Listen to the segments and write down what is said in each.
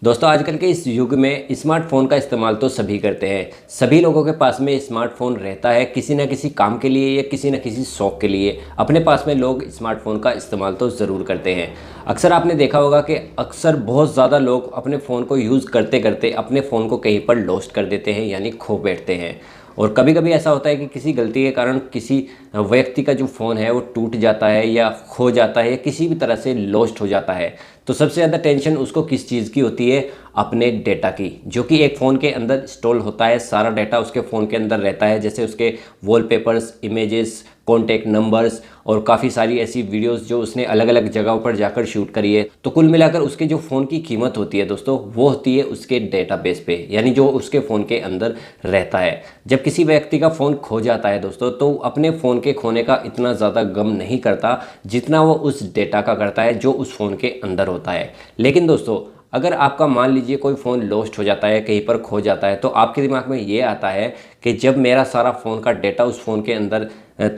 दोस्तों आजकल के इस युग में स्मार्टफ़ोन का इस्तेमाल तो सभी करते हैं। सभी लोगों के पास में स्मार्टफ़ोन रहता है, किसी न किसी काम के लिए या किसी न किसी शौक़ के लिए अपने पास में लोग स्मार्टफ़ोन का इस्तेमाल तो ज़रूर करते हैं। अक्सर आपने देखा होगा कि अक्सर बहुत ज़्यादा लोग अपने फ़ोन को यूज़ करते करते अपने फ़ोन को कहीं पर लॉस्ट कर देते हैं, यानी खो बैठते हैं। और कभी कभी ऐसा होता है कि किसी गलती के कारण किसी व्यक्ति का जो फ़ोन है वो टूट जाता है या खो जाता है या किसी भी तरह से लॉस्ट हो जाता है। तो सबसे ज़्यादा टेंशन उसको किस चीज़ की होती है? अपने डेटा की, जो कि एक फ़ोन के अंदर स्टोर होता है। सारा डाटा उसके फ़ोन के अंदर रहता है, जैसे उसके वॉलपेपर्स, इमेजेस, कॉन्टैक्ट नंबर्स और काफ़ी सारी ऐसी वीडियोस जो उसने अलग अलग जगहों पर जाकर शूट करी है। तो कुल मिलाकर उसके जो फ़ोन की कीमत होती है दोस्तों, वो होती है उसके डेटाबेस पे, यानी जो उसके फ़ोन के अंदर रहता है। जब किसी व्यक्ति का फ़ोन खो जाता है दोस्तों, तो अपने फ़ोन के खोने का इतना ज़्यादा गम नहीं करता जितना वो उस डेटा का करता है जो उस फ़ोन के अंदर होता है। लेकिन दोस्तों, अगर आपका मान लीजिए कोई फ़ोन लॉस्ट हो जाता है, कहीं पर खो जाता है, तो आपके दिमाग में ये आता है कि जब मेरा सारा फ़ोन का डेटा उस फ़ोन के अंदर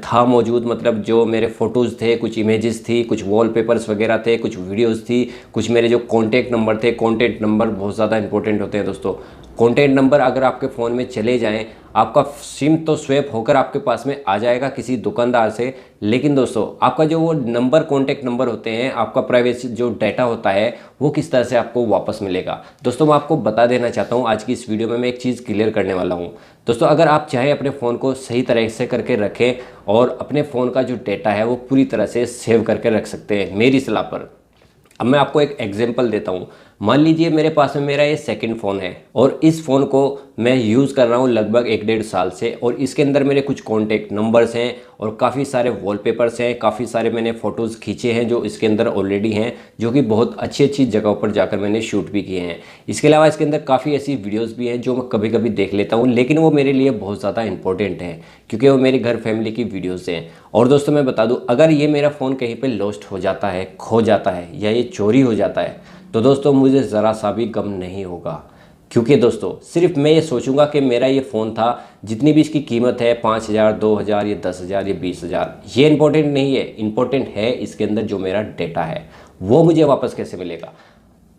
था मौजूद, मतलब जो मेरे फ़ोटोज़ थे, कुछ इमेजेस थी, कुछ वॉलपेपर्स वगैरह थे, कुछ वीडियोस थी, कुछ मेरे जो कॉन्टैक्ट नंबर थे। कॉन्टैक्ट नंबर बहुत ज़्यादा इंपॉर्टेंट होते हैं दोस्तों। कॉन्टैक्ट नंबर अगर आपके फ़ोन में चले जाएं, आपका सिम तो स्वैप होकर आपके पास में आ जाएगा किसी दुकानदार से, लेकिन दोस्तों आपका जो वो नंबर, कॉन्टैक्ट नंबर होते हैं, आपका प्राइवेसी जो डाटा होता है, वो किस तरह से आपको वापस मिलेगा। दोस्तों मैं आपको बता देना चाहता हूँ, आज की इस वीडियो में मैं एक चीज़ क्लियर करने वाला हूँ। दोस्तों अगर आप चाहें अपने फ़ोन को सही तरह से करके रखें और अपने फ़ोन का जो डेटा है वो पूरी तरह से सेव करके रख सकते हैं मेरी सलाह पर। अब मैं आपको एक एग्जांपल देता हूँ। मान लीजिए मेरे पास में मेरा ये सेकंड फ़ोन है और इस फ़ोन को मैं यूज़ कर रहा हूँ लगभग 1 डेढ़ साल से, और इसके अंदर मेरे कुछ कॉन्टैक्ट नंबर्स हैं और काफ़ी सारे वॉलपेपर्स हैं, काफ़ी सारे मैंने फ़ोटोज़ खींचे हैं जो इसके अंदर ऑलरेडी हैं, जो कि बहुत अच्छी अच्छी जगहों पर जाकर मैंने शूट भी किए हैं। इसके अलावा इसके अंदर काफ़ी ऐसी वीडियोज़ भी हैं जो मैं कभी कभी देख लेता हूँ, लेकिन वो मेरे लिए बहुत ज़्यादा इंपॉर्टेंट हैं क्योंकि वो मेरे घर फैमिली की वीडियोज़ हैं। और दोस्तों मैं बता दूँ, अगर ये मेरा फ़ोन कहीं पर लॉस्ट हो जाता है, खो जाता है या ये चोरी हो जाता है, तो दोस्तों मुझे ज़रा सा भी गम नहीं होगा, क्योंकि दोस्तों सिर्फ मैं ये सोचूंगा कि मेरा ये फ़ोन था, जितनी भी इसकी कीमत है 5,000, 2,000 या 10,000 या 20,000, ये इंपॉर्टेंट नहीं है। इंपॉर्टेंट है इसके अंदर जो मेरा डेटा है वो मुझे वापस कैसे मिलेगा।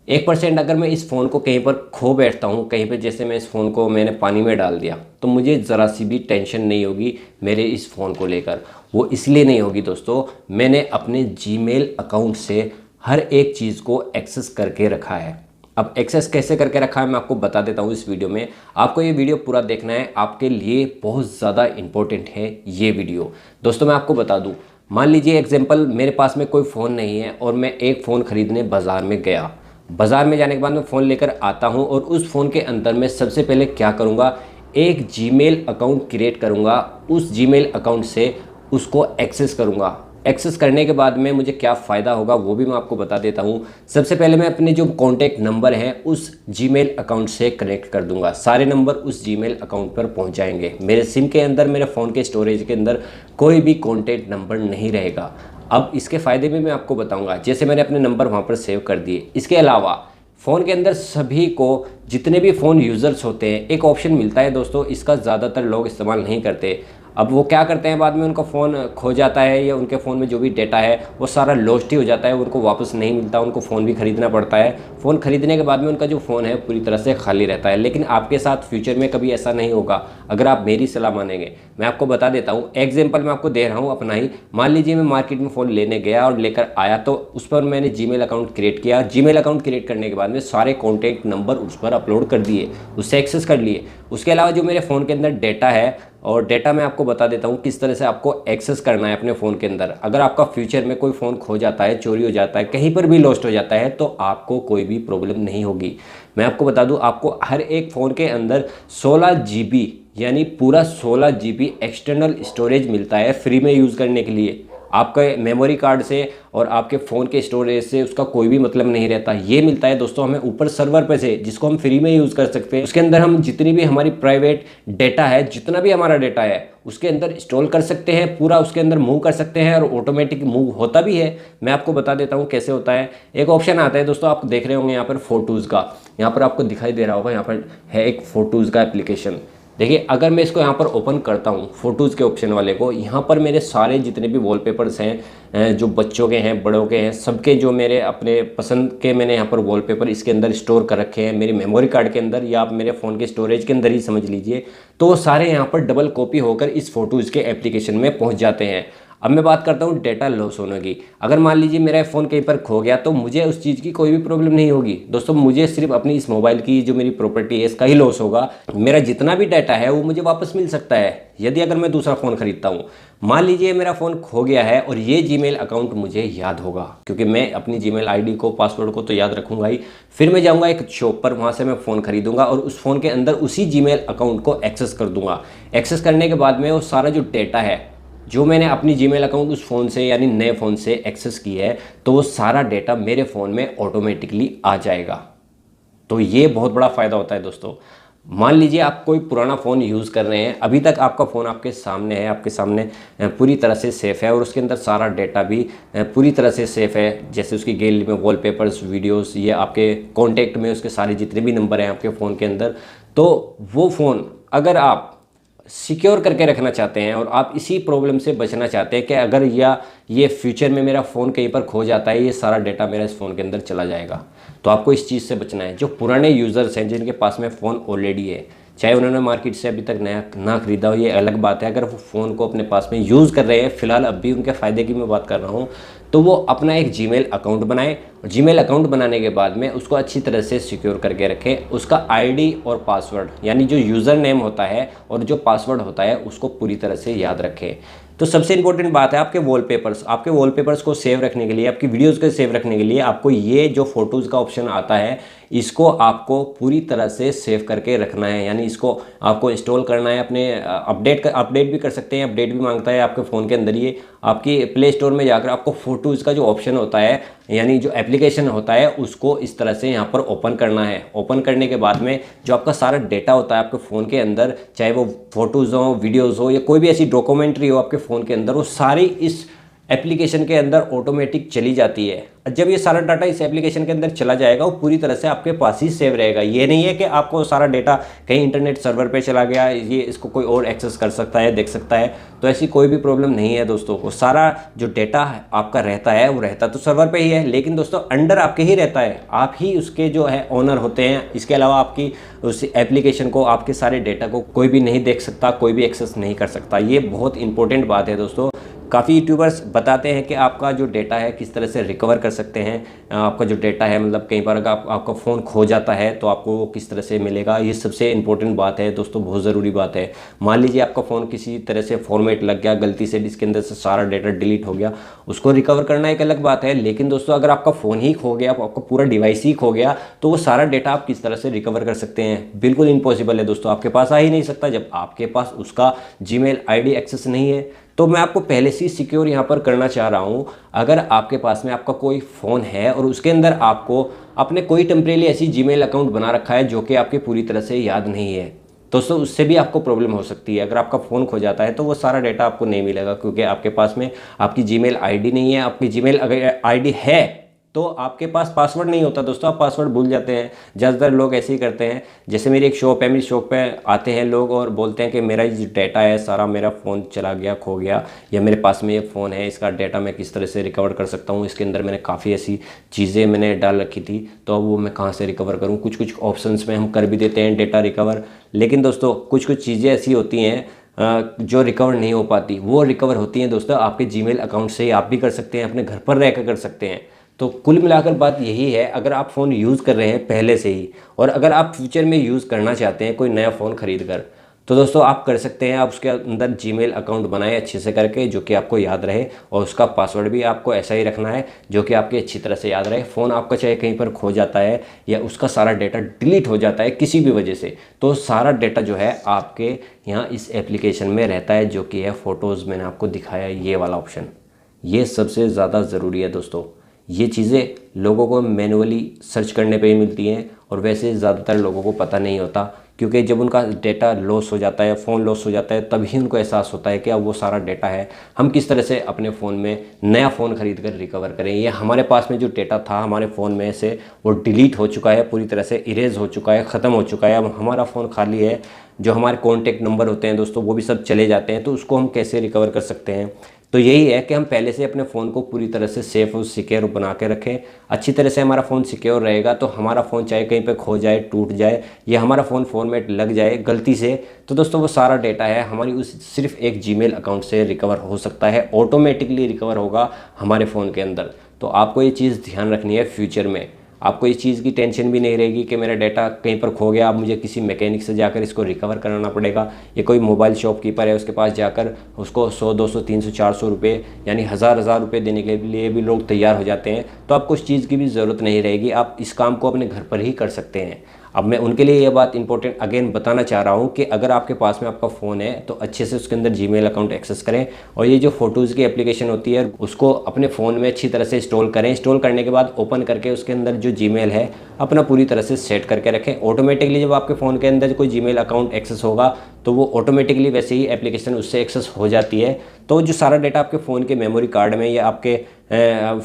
1% अगर मैं इस फ़ोन को कहीं पर खो बैठता हूँ, कहीं पर जैसे मैं इस फ़ोन को मैंने पानी में डाल दिया, तो मुझे ज़रा सी भी टेंशन नहीं होगी मेरे इस फ़ोन को लेकर। वो इसलिए नहीं होगी दोस्तों, मैंने अपने जीमेल अकाउंट से हर एक चीज़ को एक्सेस करके रखा है। अब एक्सेस कैसे करके रखा है मैं आपको बता देता हूँ इस वीडियो में। आपको ये वीडियो पूरा देखना है, आपके लिए बहुत ज़्यादा इंपॉर्टेंट है ये वीडियो। दोस्तों मैं आपको बता दूँ, मान लीजिए एग्जांपल, मेरे पास में कोई फ़ोन नहीं है और मैं एक फ़ोन ख़रीदने बाज़ार में गया। बाज़ार में जाने के बाद मैं फ़ोन लेकर आता हूँ और उस फ़ोन के अंदर मैं सबसे पहले क्या करूँगा, एक जीमेल अकाउंट क्रिएट करूँगा। उस जीमेल अकाउंट से उसको एक्सेस करूँगा। एक्सेस करने के बाद में मुझे क्या फ़ायदा होगा वो भी मैं आपको बता देता हूँ। सबसे पहले मैं अपने जो कॉन्टैक्ट नंबर हैं उस जीमेल अकाउंट से कनेक्ट कर दूंगा। सारे नंबर उस जीमेल अकाउंट पर पहुँच जाएंगे। मेरे सिम के अंदर, मेरे फ़ोन के स्टोरेज के अंदर कोई भी कॉन्टैक्ट नंबर नहीं रहेगा। अब इसके फ़ायदे भी मैं आपको बताऊँगा, जैसे मैंने अपने नंबर वहाँ पर सेव कर दिए। इसके अलावा फ़ोन के अंदर सभी को, जितने भी फ़ोन यूज़र्स होते हैं, एक ऑप्शन मिलता है दोस्तों, इसका ज़्यादातर लोग इस्तेमाल नहीं करते। अब वो क्या करते हैं, बाद में उनका फ़ोन खो जाता है या उनके फ़ोन में जो भी डेटा है वो सारा लॉस्ट ही हो जाता है, उनको वापस नहीं मिलता, उनको फ़ोन भी ख़रीदना पड़ता है। फ़ोन ख़रीदने के बाद में उनका जो फ़ोन है पूरी तरह से खाली रहता है। लेकिन आपके साथ फ्यूचर में कभी ऐसा नहीं होगा अगर आप मेरी सलाह मानेंगे। मैं आपको बता देता हूँ, एग्जाम्पल मैं आपको दे रहा हूँ अपना ही। मान लीजिए मैं मार्केट में फ़ोन लेने गया और लेकर आया, तो उस पर मैंने जीमेल अकाउंट क्रिएट किया। जीमेल अकाउंट क्रिएट करने के बाद में सारे कॉन्टैक्ट नंबर उस पर अपलोड कर दिए, उससे एक्सेस कर लिए। उसके अलावा जो मेरे फ़ोन के अंदर डेटा है, और डेटा मैं आपको बता देता हूँ किस तरह से आपको एक्सेस करना है अपने फ़ोन के अंदर। अगर आपका फ्यूचर में कोई फ़ोन खो जाता है, चोरी हो जाता है, कहीं पर भी लॉस्ट हो जाता है, तो आपको कोई भी प्रॉब्लम नहीं होगी। मैं आपको बता दूँ, आपको हर एक फ़ोन के अंदर 16 GB, यानी पूरा 16 GB एक्सटर्नल स्टोरेज मिलता है फ्री में यूज़ करने के लिए। आपके मेमोरी कार्ड से और आपके फ़ोन के स्टोरेज से उसका कोई भी मतलब नहीं रहता। ये मिलता है दोस्तों हमें ऊपर सर्वर पे से, जिसको हम फ्री में यूज़ कर सकते हैं। उसके अंदर हम जितनी भी हमारी प्राइवेट डेटा है, जितना भी हमारा डेटा है, उसके अंदर स्टोर कर सकते हैं, पूरा उसके अंदर मूव कर सकते हैं और ऑटोमेटिक मूव होता भी है। मैं आपको बता देता हूँ कैसे होता है। एक ऑप्शन आता है दोस्तों, आप देख रहे होंगे यहाँ पर फ़ोटोज़ का, यहाँ पर आपको दिखाई दे रहा होगा, यहाँ पर है एक फ़ोटोज़ का एप्लीकेशन। देखिए अगर मैं इसको यहाँ पर ओपन करता हूँ फ़ोटोज़ के ऑप्शन वाले को, यहाँ पर मेरे सारे जितने भी वॉलपेपर्स हैं, जो बच्चों के हैं, बड़ों के हैं, सबके जो मेरे अपने पसंद के मैंने यहाँ पर वॉलपेपर इसके अंदर स्टोर कर रखे हैं मेरी मेमोरी कार्ड के अंदर, या आप मेरे फ़ोन के स्टोरेज के अंदर ही समझ लीजिए। तो वो सारे यहाँ पर डबल कॉपी होकर इस फ़ोटोज़ के एप्लीकेशन में पहुँच जाते हैं। अब मैं बात करता हूँ डेटा लॉस होने की। अगर मान लीजिए मेरा फ़ोन कहीं पर खो गया तो मुझे उस चीज़ की कोई भी प्रॉब्लम नहीं होगी दोस्तों, मुझे सिर्फ अपनी इस मोबाइल की जो मेरी प्रॉपर्टी है इसका ही लॉस होगा। मेरा जितना भी डाटा है वो मुझे वापस मिल सकता है यदि अगर मैं दूसरा फ़ोन खरीदता हूँ। मान लीजिए मेरा फ़ोन खो गया है और ये जीमेल अकाउंट मुझे याद होगा, क्योंकि मैं अपनी जीमेल आईडी को, पासवर्ड को तो याद रखूँगा ही। फिर मैं जाऊँगा एक शॉप पर, वहाँ से मैं फ़ोन खरीदूँगा और उस फ़ोन के अंदर उसी जीमेल अकाउंट को एक्सेस कर दूँगा। एक्सेस करने के बाद में वो सारा जो डेटा है जो मैंने अपनी जीमेल अकाउंट उस फ़ोन से यानी नए फ़ोन से एक्सेस किया है, तो वो सारा डेटा मेरे फ़ोन में ऑटोमेटिकली आ जाएगा। तो ये बहुत बड़ा फ़ायदा होता है दोस्तों। मान लीजिए आप कोई पुराना फ़ोन यूज़ कर रहे हैं, अभी तक आपका फ़ोन आपके सामने है, आपके सामने पूरी तरह से सेफ़ है और उसके अंदर सारा डेटा भी पूरी तरह से सेफ़ है, जैसे उसकी गैलरी में वॉलपेपर्स, वीडियोस, ये आपके कॉन्टैक्ट में उसके सारे जितने भी नंबर हैं आपके फ़ोन के अंदर। तो वो फ़ोन अगर आप सिक्योर करके रखना चाहते हैं और आप इसी प्रॉब्लम से बचना चाहते हैं कि अगर ये फ्यूचर में मेरा फ़ोन कहीं पर खो जाता है, ये सारा डेटा मेरा इस फ़ोन के अंदर चला जाएगा, तो आपको इस चीज़ से बचना है। जो पुराने यूज़र्स हैं जिनके पास में फ़ोन ऑलरेडी है, चाहे उन्होंने मार्केट से अभी तक नया ना खरीदा हो, ये अलग बात है, अगर वो फ़ोन को अपने पास में यूज़ कर रहे हैं, फ़िलहाल अब भी उनके फ़ायदे की मैं बात कर रहा हूँ, तो वो अपना एक जीमेल अकाउंट बनाएं और जीमेल अकाउंट बनाने के बाद में उसको अच्छी तरह से सिक्योर करके रखें। उसका आईडी और पासवर्ड यानी जो यूज़र नेम होता है और जो पासवर्ड होता है उसको पूरी तरह से याद रखें। तो सबसे इंपॉर्टेंट बात है आपके वॉलपेपर्स को सेव रखने के लिए, आपकी वीडियोज़ को सेव रखने के लिए आपको ये जो फ़ोटोज़ का ऑप्शन आता है इसको आपको पूरी तरह से सेव करके रखना है, यानी इसको आपको इंस्टॉल करना है अपने अपडेट भी कर सकते हैं, अपडेट भी मांगता है आपके फ़ोन के अंदर। ये आपकी प्ले स्टोर में जाकर आपको फ़ोटोज़ का जो ऑप्शन होता है यानी जो एप्लीकेशन होता है उसको इस तरह से यहाँ पर ओपन करना है। ओपन करने के बाद में जो आपका सारा डेटा होता है आपके फ़ोन के अंदर, चाहे वो फ़ोटोज़ हो, वीडियोज़ हो या कोई भी ऐसी डॉक्यूमेंट्री हो आपके फ़ोन के अंदर, वो सारी इस एप्लीकेशन के अंदर ऑटोमेटिक चली जाती है। जब ये सारा डाटा इस एप्लीकेशन के अंदर चला जाएगा वो पूरी तरह से आपके पास ही सेव रहेगा। ये नहीं है कि आपको सारा डेटा कहीं इंटरनेट सर्वर पे चला गया, ये इसको कोई और एक्सेस कर सकता है, देख सकता है, तो ऐसी कोई भी प्रॉब्लम नहीं है दोस्तों। वो सारा जो डेटा आपका रहता है वो रहता तो सर्वर पे ही है, लेकिन दोस्तों अंडर आपके ही रहता है, आप ही उसके जो है ओनर होते हैं। इसके अलावा आपकी उस एप्लीकेशन को, आपके सारे डेटा को कोई भी नहीं देख सकता, कोई भी एक्सेस नहीं कर सकता। ये बहुत इंपॉर्टेंट बात है दोस्तों। काफ़ी यूट्यूबर्स बताते हैं कि आपका जो डेटा है किस तरह से रिकवर कर सकते हैं। आपका जो डेटा है मतलब कई बार अगर आपका फ़ोन खो जाता है तो आपको वो किस तरह से मिलेगा, ये सबसे इंपॉर्टेंट बात है दोस्तों, बहुत ज़रूरी बात है। मान लीजिए आपका फ़ोन किसी तरह से फॉर्मेट लग गया, गलती से इसके अंदर से सारा डेटा डिलीट हो गया, उसको रिकवर करना एक अलग बात है। लेकिन दोस्तों अगर आपका फ़ोन ही खो गया, आपका पूरा डिवाइस ही खो गया, तो वो सारा डेटा आप किस तरह से रिकवर कर सकते हैं? बिल्कुल इम्पॉसिबल है दोस्तों, आपके पास आ ही नहीं सकता जब आपके पास उसका जीमेल आईडी एक्सेस नहीं है। तो मैं आपको पहले से सिक्योर यहाँ पर करना चाह रहा हूँ। अगर आपके पास में आपका कोई फ़ोन है और उसके अंदर आपको अपने कोई टेम्परेरी ऐसी जीमेल अकाउंट बना रखा है जो कि आपके पूरी तरह से याद नहीं है, दोस्तों उससे भी आपको प्रॉब्लम हो सकती है। अगर आपका फ़ोन खो जाता है तो वो सारा डेटा आपको नहीं मिलेगा, क्योंकि आपके पास में आपकी जीमेल आईडी नहीं है। आपकी जीमेल अगर आईडी है तो आपके पास पासवर्ड नहीं होता दोस्तों, आप पासवर्ड भूल जाते हैं। ज़्यादातर लोग ऐसे ही करते हैं। जैसे मेरी एक शॉप है, मेरी शॉप पे आते हैं लोग और बोलते हैं कि मेरा जो डेटा है सारा, मेरा फ़ोन चला गया, खो गया, या मेरे पास में ये फ़ोन है, इसका डेटा मैं किस तरह से रिकवर कर सकता हूँ, इसके अंदर मैंने काफ़ी ऐसी चीज़ें मैंने डाल रखी थी, तो अब वो मैं कहाँ से रिकवर करूँ। कुछ ऑप्शंस में हम कर भी देते हैं डेटा रिकवर, लेकिन दोस्तों कुछ चीज़ें ऐसी होती हैं जो रिकवर नहीं हो पाती। वो रिकवर होती हैं दोस्तों आपके जीमेल अकाउंट से ही आप भी कर सकते हैं, अपने घर पर रहकर कर सकते हैं। तो कुल मिलाकर बात यही है, अगर आप फ़ोन यूज़ कर रहे हैं पहले से ही और अगर आप फ्यूचर में यूज़ करना चाहते हैं कोई नया फ़ोन ख़रीद कर, तो दोस्तों आप कर सकते हैं। आप उसके अंदर जीमेल अकाउंट बनाएं अच्छे से करके, जो कि आपको याद रहे, और उसका पासवर्ड भी आपको ऐसा ही रखना है जो कि आपके अच्छी तरह से याद रहे। फ़ोन आपका चाहे कहीं पर खो जाता है या उसका सारा डेटा डिलीट हो जाता है किसी भी वजह से, तो सारा डेटा जो है आपके यहाँ इस एप्लीकेशन में रहता है, जो कि है फ़ोटोज़। मैंने आपको दिखाया ये वाला ऑप्शन, ये सबसे ज़्यादा ज़रूरी है दोस्तों। ये चीज़ें लोगों को मैनुअली सर्च करने पे ही मिलती हैं और वैसे ज़्यादातर लोगों को पता नहीं होता क्योंकि जब उनका डेटा लॉस हो जाता है, फ़ोन लॉस हो जाता है, तभी उनको एहसास होता है कि अब वो सारा डेटा है हम किस तरह से अपने फ़ोन में नया फ़ोन ख़रीद कर रिकवर करें। ये हमारे पास में जो डेटा था हमारे फ़ोन में से वो डिलीट हो चुका है, पूरी तरह से इरेज हो चुका है, ख़त्म हो चुका है। अब हमारा फ़ोन खाली है, जो हमारे कॉन्टैक्ट नंबर होते हैं दोस्तों वो भी सब चले जाते हैं। तो उसको हम कैसे रिकवर कर सकते हैं? तो यही है कि हम पहले से अपने फ़ोन को पूरी तरह से सेफ़ और सिक्योर बना के रखें। अच्छी तरह से हमारा फ़ोन सिक्योर रहेगा तो हमारा फ़ोन चाहे कहीं पे खो जाए, टूट जाए या हमारा फ़ोन फॉर्मेट लग जाए गलती से, तो दोस्तों वो सारा डेटा है हमारी उस सिर्फ एक जीमेल अकाउंट से रिकवर हो सकता है, ऑटोमेटिकली रिकवर होगा हमारे फ़ोन के अंदर। तो आपको ये चीज़ ध्यान रखनी है। फ्यूचर में आपको इस चीज़ की टेंशन भी नहीं रहेगी कि मेरा डाटा कहीं पर खो गया, अब मुझे किसी मैकेनिक से जाकर इसको रिकवर कराना पड़ेगा, या कोई मोबाइल शॉपकीपर है उसके पास जाकर उसको 100, 200, 300, 400 रुपये यानी हज़ार रुपये देने के लिए भी लोग तैयार हो जाते हैं। तो आपको उस चीज़ की भी ज़रूरत नहीं रहेगी, आप इस काम को अपने घर पर ही कर सकते हैं। अब मैं उनके लिए ये बात इंपॉर्टेंट अगेन बताना चाह रहा हूँ कि अगर आपके पास में आपका फ़ोन है तो अच्छे से उसके अंदर जीमेल अकाउंट एक्सेस करें, और ये जो फ़ोटोज़ की एप्लीकेशन होती है उसको अपने फ़ोन में अच्छी तरह से इंस्टॉल करें। इंस्टॉल करने के बाद ओपन करके उसके अंदर जो जीमेल है अपना पूरी तरह से सेट करके रखें। ऑटोमेटिकली जब आपके फ़ोन के अंदर कोई जीमेल अकाउंट एक्सेस होगा तो वो ऑटोमेटिकली वैसे ही एप्लीकेशन उससे एक्सेस हो जाती है। तो जो सारा डाटा आपके फ़ोन के मेमोरी कार्ड में या आपके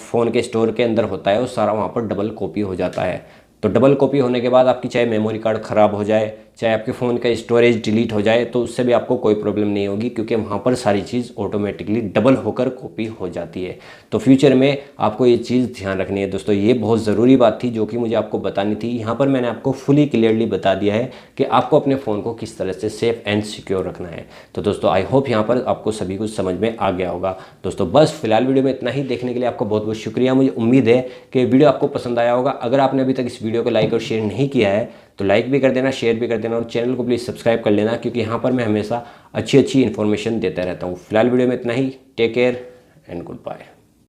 फ़ोन के स्टोर के अंदर होता है वो सारा वहाँ पर डबल कॉपी हो जाता है। तो डबल कॉपी होने के बाद आपकी चाहे मेमोरी कार्ड ख़राब हो जाए, चाहे आपके फ़ोन का स्टोरेज डिलीट हो जाए, तो उससे भी आपको कोई प्रॉब्लम नहीं होगी, क्योंकि वहाँ पर सारी चीज़ ऑटोमेटिकली डबल होकर कॉपी हो जाती है। तो फ्यूचर में आपको ये चीज़ ध्यान रखनी है दोस्तों। ये बहुत ज़रूरी बात थी जो कि मुझे आपको बतानी थी। यहाँ पर मैंने आपको फुली क्लियरली बता दिया है कि आपको अपने फ़ोन को किस तरह से सेफ़ एंड सिक्योर रखना है। तो दोस्तों आई होप यहाँ पर आपको सभी कुछ समझ में आ गया होगा। दोस्तों बस फिलहाल वीडियो में इतना ही। देखने के लिए आपको बहुत बहुत शुक्रिया। मुझे उम्मीद है कि वीडियो आपको पसंद आया होगा। अगर आपने अभी तक इस वीडियो को लाइक और शेयर नहीं किया है तो लाइक भी कर देना, शेयर भी कर देना, और चैनल को प्लीज़ सब्सक्राइब कर लेना, क्योंकि यहाँ पर मैं हमेशा अच्छी इन्फॉर्मेशन देता रहता हूँ। फिलहाल वीडियो में इतना ही। Take care and good bye.